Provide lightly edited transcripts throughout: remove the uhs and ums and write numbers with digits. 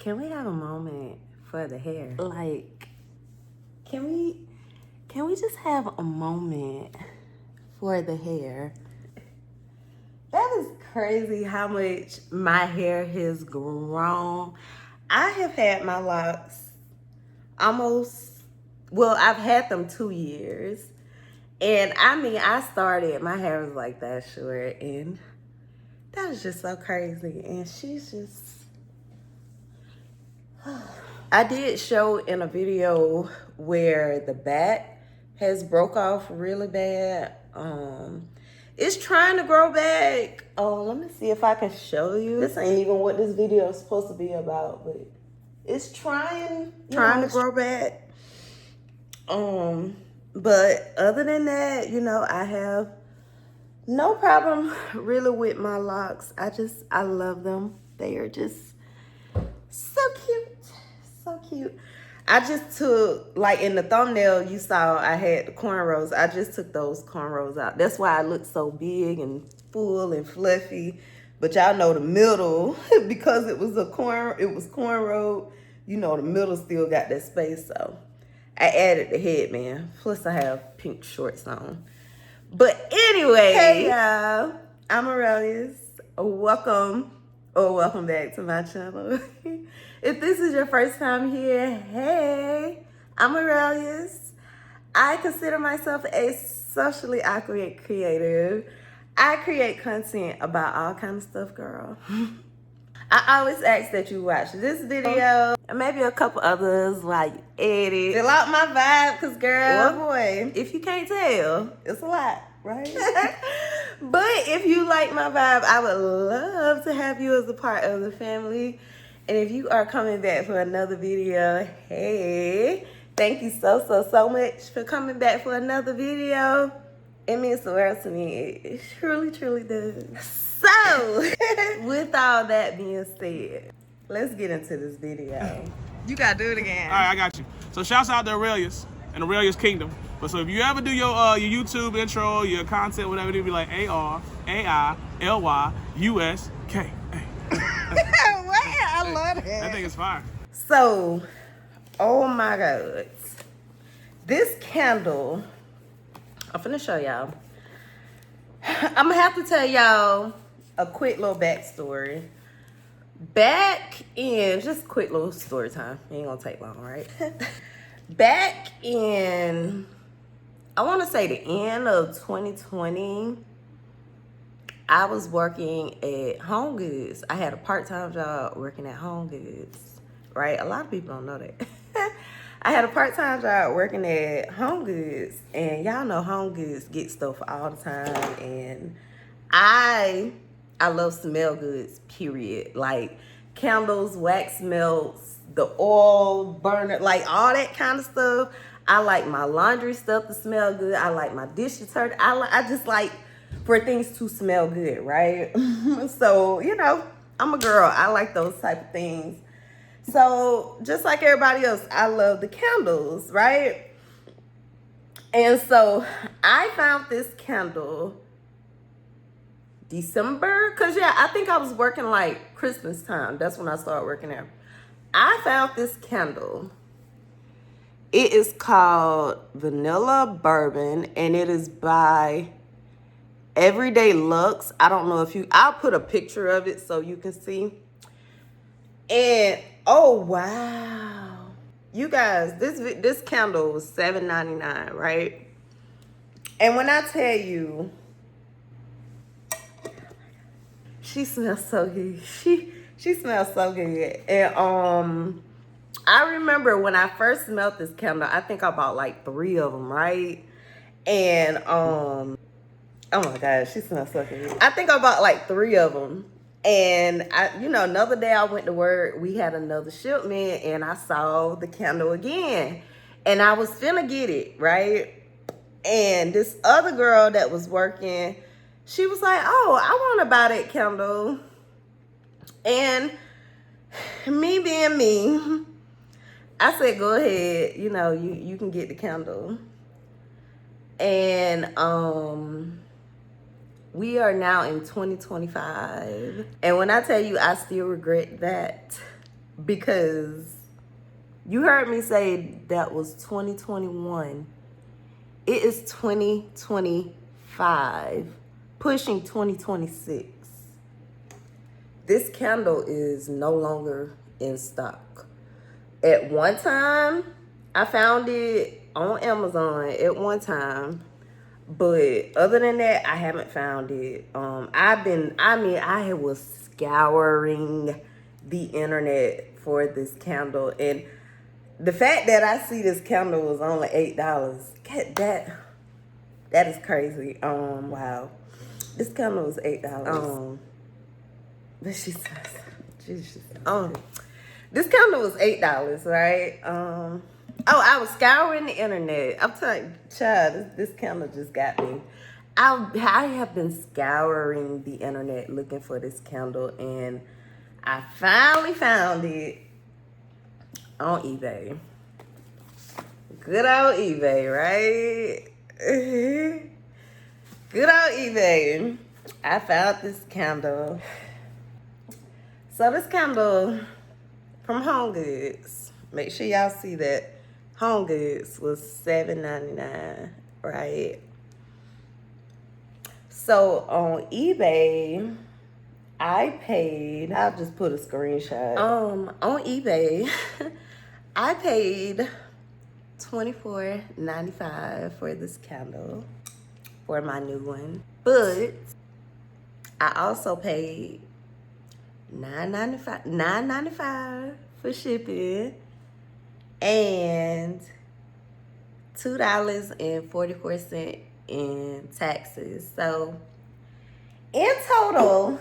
Can we have a moment for the hair? Like, can we just have a moment for the hair? That is crazy how much my hair has grown. I have had my locks I've had them 2 years. And I mean, my hair was like that short, and that was just so crazy. And she's just, I did show in a video where the back has broke off really bad. It's trying to grow back. Let me see if I can show you. This ain't even what this video is supposed to be about, but it's trying to grow back. But other than that, I have no problem really with my locks. I love them. They are just so cute. So cute. I just took, like in the thumbnail you saw, I had the cornrows. I just took those cornrows out. That's why I look so big and full and fluffy. But y'all know the middle, because it was cornrowed, the middle still got that space. So I added the headband. Plus I have pink shorts on. But anyway, hey y'all, I'm Arailyus. Welcome back to my channel. If this is your first time here, hey, I'm Arailyus. I consider myself a socially awkward creative. I create content about all kinds of stuff, girl. I always ask that you watch this video and maybe a couple others while you edit. Fill out my vibe, cause girl, boy, if you can't tell, it's a lot, right? But if you like my vibe, I would love to have you as a part of the family. And if you are coming back for another video, hey, thank you so much for coming back for another video. It means the world to me. It truly does. So, with all that being said, let's get into this video. You gotta do it again. All right, I got you. So shouts out to Arailyus and Arailyus Kingdom. But so if you ever do your YouTube intro, your content, whatever, it'll be like ARAILYUSK. I love that. That thing is fire. So, oh my God. This candle, I'm finna show y'all. I'm gonna have to tell y'all a quick little backstory. Back in, just quick little story time. It ain't gonna take long, right? Back in, I wanna say the end of 2020, I was working at Home Goods. I had a part-time job working at Home Goods, right? A lot of people don't know that. I had a part-time job working at Home Goods, and y'all know Home Goods get stuff all the time, and I love smell goods, period. Like candles, wax melts, the oil burner, like all that kind of stuff. I like my laundry stuff to smell good. I like my dish detergent. I just like for things to smell good, right? So, I'm a girl. I like those type of things. So, just like everybody else, I love the candles, right? And so, I found this candle December, because I think I was working like Christmas time. That's when I started working there. I found this candle. It is called Vanilla Bourbon, and it is by Everyday Lux. I don't know if I'll put a picture of it so you can see. And oh wow, you guys, this candle was $7.99, right? And when I tell you, she smells so good. She smells so good. And I remember when I first smelled this candle, I think I bought like 3 of them, right? And oh my God, she smells so good. I think I bought like 3 of them. And another day I went to work, we had another shipment, and I saw the candle again. And I was finna get it, right? And this other girl that was working, she was like, oh, I want to buy that candle. And me being me, I said, go ahead, you can get the candle. And we are now in 2025. And when I tell you I still regret that because you heard me say that was 2021. It is 2025, pushing 2026. This candle is no longer in stock. At one time, I found it on Amazon at one time, but other than that, I haven't found it. I was scouring the internet for this candle, and the fact that I see this candle was only $8, that is crazy. Wow, this candle was $8. But she says, this candle was $8, right? I was scouring the internet. I'm telling you, child, this candle just got me. I have been scouring the internet looking for this candle, and I finally found it on eBay. Good old eBay, right? Good old eBay. I found this candle. So this candle from Home Goods, make sure y'all see that Home Goods was $7.99, right? So on eBay, I'll just put a screenshot. On eBay, I paid $24.95 for this candle for my new one. But I also paid $9.95 for shipping and $2.44 in taxes. So in total,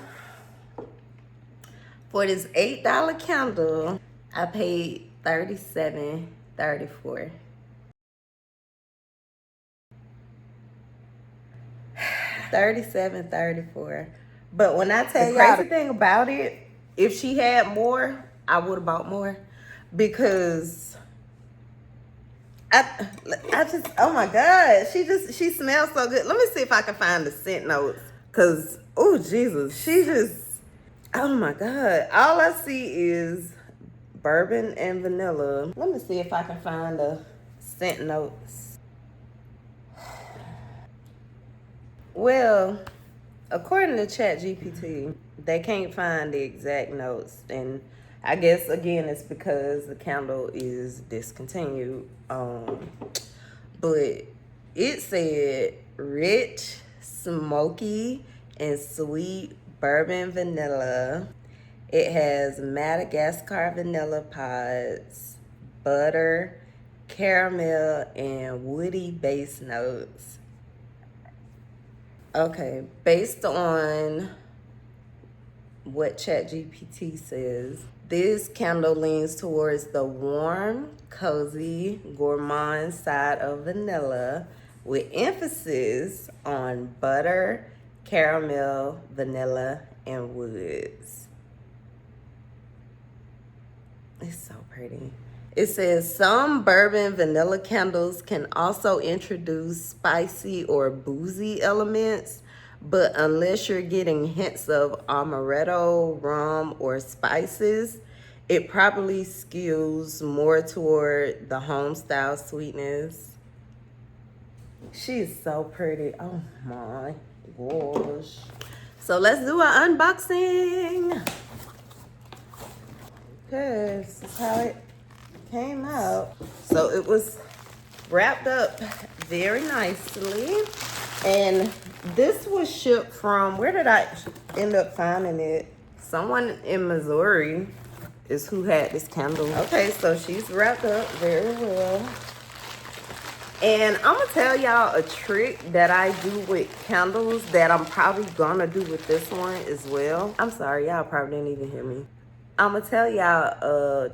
for this $8 candle, I paid $37.34. $37.34. But when I tell y'all the thing about it, if she had more, I would have bought more, because I just, oh my God, she smells so good. Let me see if I can find the scent notes, cause oh Jesus, oh my God, all I see is bourbon and vanilla. Let me see if I can find the scent notes. Well, according to ChatGPT, they can't find the exact notes, and I guess again it's because the candle is discontinued. But it said rich, smoky, and sweet bourbon vanilla. It has Madagascar vanilla pods, butter, caramel, and woody base notes. Okay, based on what ChatGPT says, this candle leans towards the warm, cozy, gourmand side of vanilla, with emphasis on butter, caramel, vanilla, and woods. It's so pretty. It says some bourbon vanilla candles can also introduce spicy or boozy elements, but unless you're getting hints of amaretto, rum, or spices, it probably skews more toward the home style sweetness. She's so pretty. Oh my gosh. So let's do an unboxing. Okay, this is how it came out. So it was wrapped up very nicely, and this was shipped from, where did I end up finding it? Someone in Missouri is who had this candle. Okay, so she's wrapped up very well. And I'm gonna tell y'all a trick that I do with candles that I'm probably gonna do with this one as well. I'm sorry, y'all probably didn't even hear me. I'm gonna tell y'all a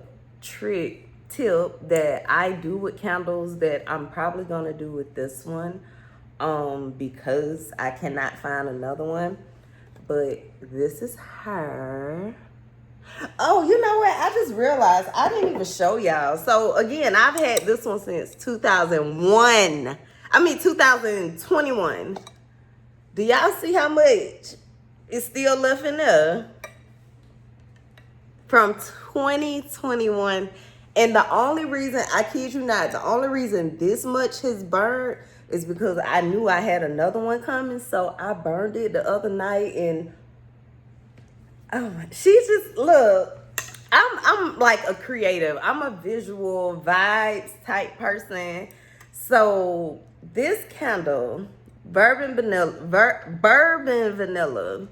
tip that I do with candles that I'm probably gonna do with this one, because I cannot find another one. But this is her. Oh, you know what? I just realized I didn't even show y'all. So again, I've had this one since 2021. Do y'all see how much is still left in there? from 2021. And the only reason, I kid you not, the only reason this much has burned is because I knew I had another one coming. So I burned it the other night, and oh my, she just, look, I'm like a creative. I'm a visual vibes type person. So this candle, bourbon vanilla,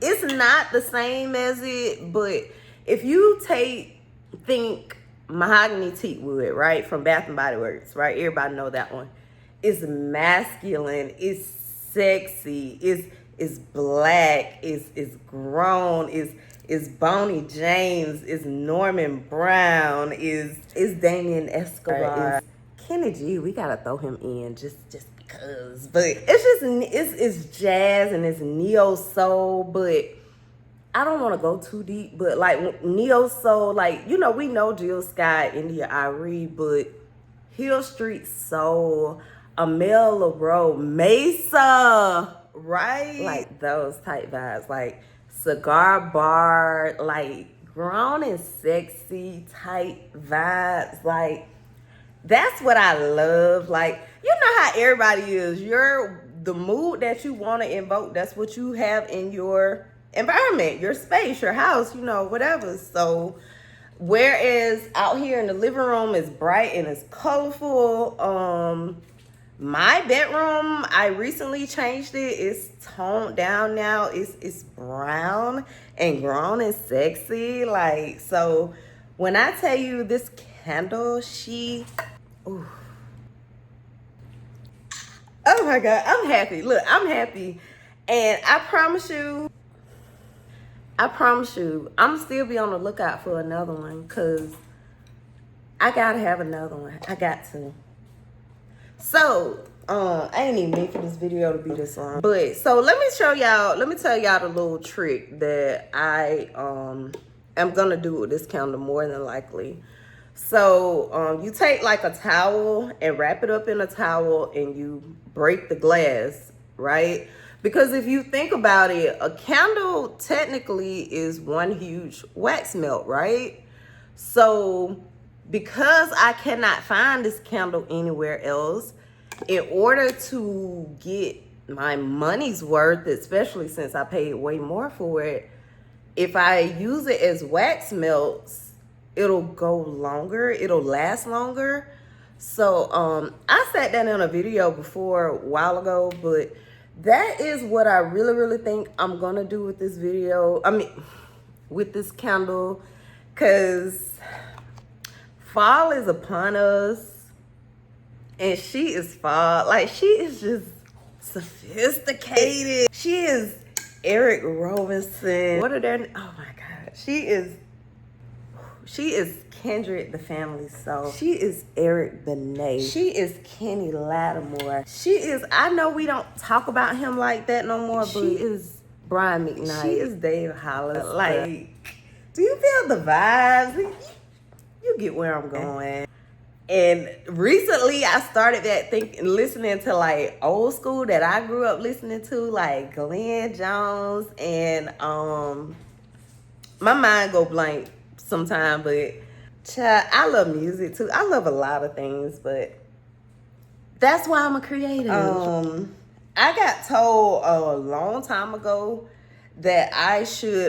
it's not the same as it, but if you think mahogany teak wood, right, from Bath and Body Works, right, everybody know that one. It's masculine, it's sexy, it's black, it's grown, is Bonnie James, is Norman Brown, is Damien Escobar, is Kenny G. We gotta throw him in just because. But it's jazz and it's neo soul, but I don't want to go too deep. But like neo soul, like, you know, we know Jill Scott, India Arie, but Hill Street Soul, Amel LaRoe, Mesa, right? Like those type vibes, like cigar bar, like grown and sexy type vibes. Like that's what I love. Like, you know how everybody is. The mood that you want to invoke, that's what you have in your environment, your space, your house, you know, whatever. So whereas out here in the living room is bright and it's colorful, my bedroom, I recently changed it. It's toned down now. It's brown and grown and sexy. Like, so when I tell you this candle, ooh. Oh my God, I'm happy. Look, I'm happy. And I promise you, I'm still be on the lookout for another one, because I gotta have another one. I got to. So, I ain't even meant for this video to be this long. But, so let me tell y'all the little trick that I am gonna do with this candle more than likely. So, you take like a towel and wrap it up in a towel and you break the glass, right? Because if you think about it, a candle technically is one huge wax melt, right? So because I cannot find this candle anywhere else, in order to get my money's worth, especially since I paid way more for it, if I use it as wax melts, it'll go longer, it'll last longer. So I sat down in a video before a while ago, but that is what I really think I'm gonna do with this video. I mean, with this candle, because fall is upon us, and she is fall. Like, she is just sophisticated. She is Eric Robinson. What are their? Oh my God, she is Kendrick the Family Soul. She is Eric Benet. She is Kenny Lattimore. She is, I know we don't talk about him like that no more, but she is Brian McKnight. She is Dave Hollis. Like, do you feel the vibes? You get where I'm going. And recently I started listening to like old school that I grew up listening to, like Glenn Jones, and my mind go blank sometime, but child, I love music too. I love a lot of things, but that's why I'm a creative. I got told a long time ago that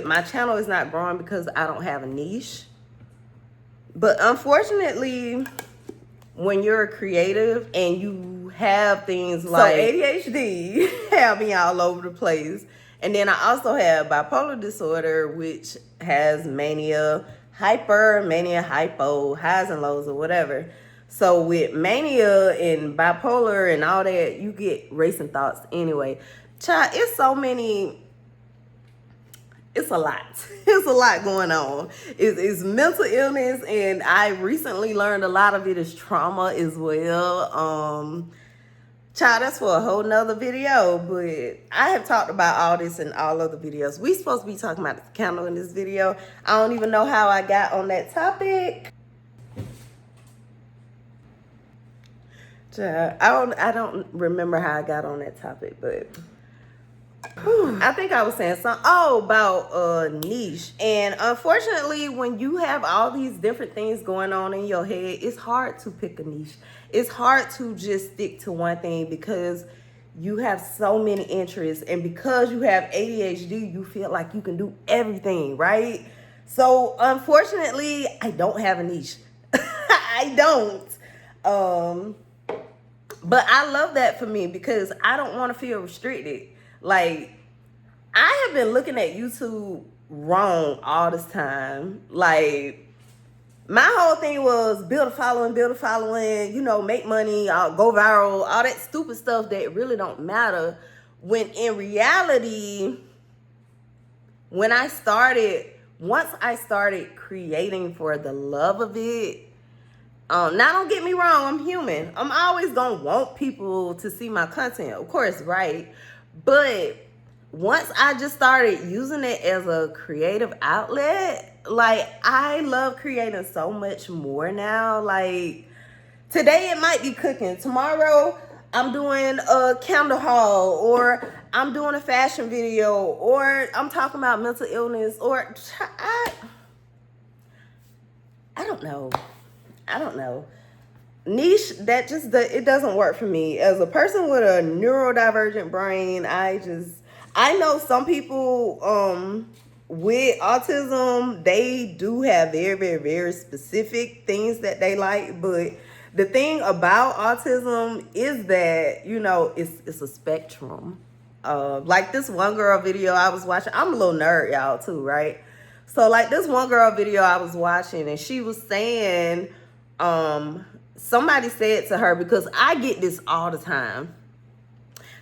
my channel is not growing because I don't have a niche. But unfortunately, when you're a creative and you have things like ADHD, have me all over the place. And then I also have bipolar disorder, which has mania, hypo, highs and lows or whatever. So with mania and bipolar and all that, you get racing thoughts anyway. Child, it's a lot. It's a lot going on. It's mental illness, and I recently learned a lot of it is trauma as well. Child, that's for a whole nother video, but I have talked about all this in all other videos. We supposed to be talking about the candle in this video. I don't even know how I got on that topic. Child, I don't remember how I got on that topic, but I think I was saying something about niche. And unfortunately, when you have all these different things going on in your head, it's hard to pick a niche. It's hard to just stick to one thing because you have so many interests, and because you have ADHD, you feel like you can do everything, right? So unfortunately, I don't have a niche. I don't. But I love that for me because I don't want to feel restricted. Like, I have been looking at YouTube wrong all this time. Like, my whole thing was build a following, make money, go viral, all that stupid stuff that really don't matter. When in reality, once I started creating for the love of it, now don't get me wrong, I'm human. I'm always gonna want people to see my content, of course, right? But once I just started using it as a creative outlet, like, I love creating so much more now. Like, today it might be cooking. Tomorrow I'm doing a candle haul, or I'm doing a fashion video, or I'm talking about mental illness, or I don't know. Niche, it doesn't work for me. As a person with a neurodivergent brain, I know some people with autism, they do have very, very, very specific things that they like, but the thing about autism is that, it's a spectrum. Like this one girl video I was watching, I'm a little nerd, y'all, too, right? So like this one girl video I was watching, and she was saying, somebody said to her, because I get this all the time.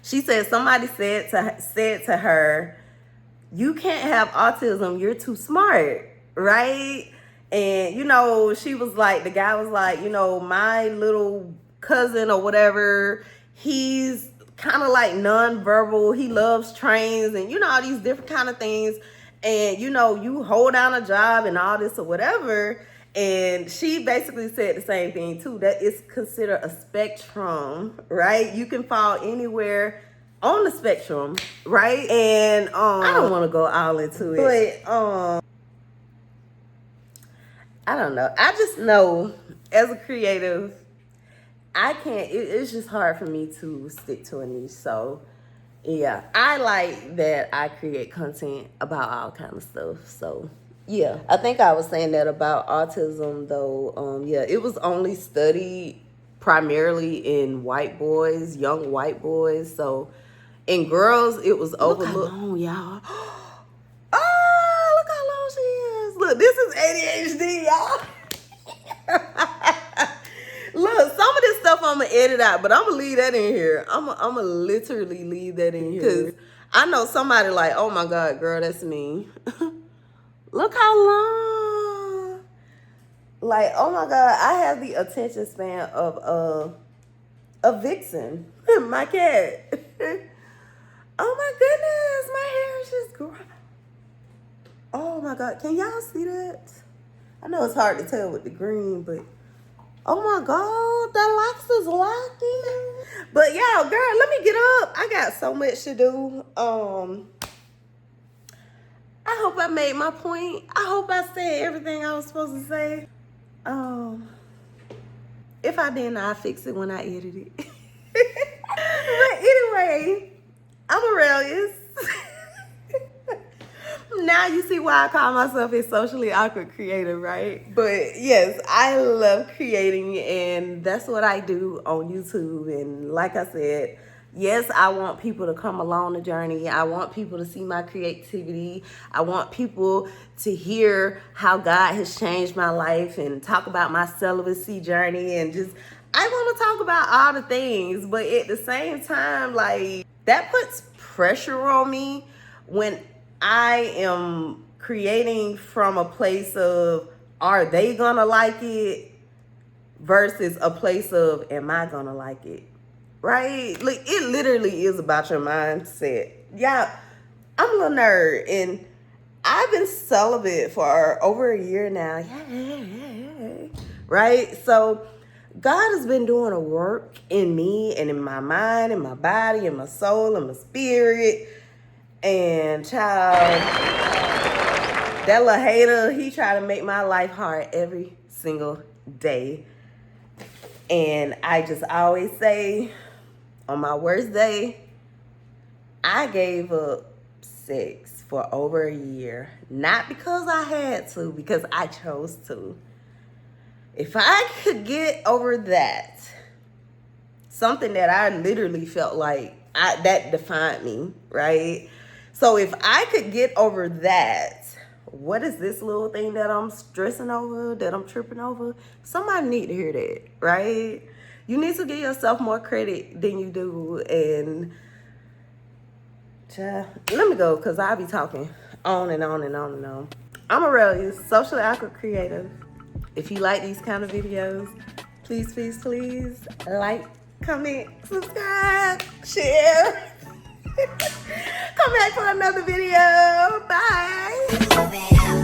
She said somebody said to her, you can't have autism, you're too smart, right? And, she was like, the guy was like, my little cousin or whatever, he's kind of like nonverbal. He loves trains and, all these different kind of things. And, you hold down a job and all this or whatever. And she basically said the same thing too, that it's considered a spectrum, right? You can fall anywhere on the spectrum, right? And I don't want to go all into it, but I don't know. I just know as a creative, I can't, it's just hard for me to stick to a niche. So yeah, I like that I create content about all kinds of stuff. So yeah, I think I was saying that about autism though. Yeah, it was only studied primarily in white boys, young white boys. So in girls, it was overlooked. Look how long, y'all. Oh, look how long she is. Look, this is ADHD, y'all. Look, some of this stuff I'm gonna edit out, but I'm gonna leave that in here. I'm gonna literally leave that in here because I know somebody like, oh my God, girl, that's me. Look how long. Like, oh my God, I have the attention span of a vixen, my cat. Oh my goodness, my hair is just growing. Oh my God, can y'all see that? I know it's hard to tell with the green, but oh my God, that locks is locking. But y'all, girl, let me get up. I got so much to do. I hope I made my point. I hope I said everything I was supposed to say. If I didn't, I'll fix it when I edit it. But anyway, I'm Arailyus. Now you see why I call myself a socially awkward creator, right? But yes, I love creating, and that's what I do on YouTube. And like I said, yes, I want people to come along the journey. I want people to see my creativity. I want people to hear how God has changed my life and talk about my celibacy journey, and just, I want to talk about all the things. But at the same time, like, that puts pressure on me when I am creating from a place of, are they gonna like it, versus a place of, am I gonna like it, right? Like, it literally is about your mindset. Yeah, I'm a little nerd, and I've been celibate for over a year now. Yeah, right? So God has been doing a work in me and in my mind and my body and my soul and my spirit. And child, that little hater, he try to make my life hard every single day. And I just always say, on my worst day, I gave up sex for over a year. Not because I had to, because I chose to. If I could get over that, something that I literally felt like that defined me, right? So if I could get over that, what is this little thing that I'm stressing over, that I'm tripping over? Somebody need to hear that, right? You need to give yourself more credit than you do. And let me go, because I'll be talking on and on and on and on. I'm Arailyus, socially awkward creative. If you like these kind of videos, please, please, please like, comment, subscribe, share. Come back for another video. Bye.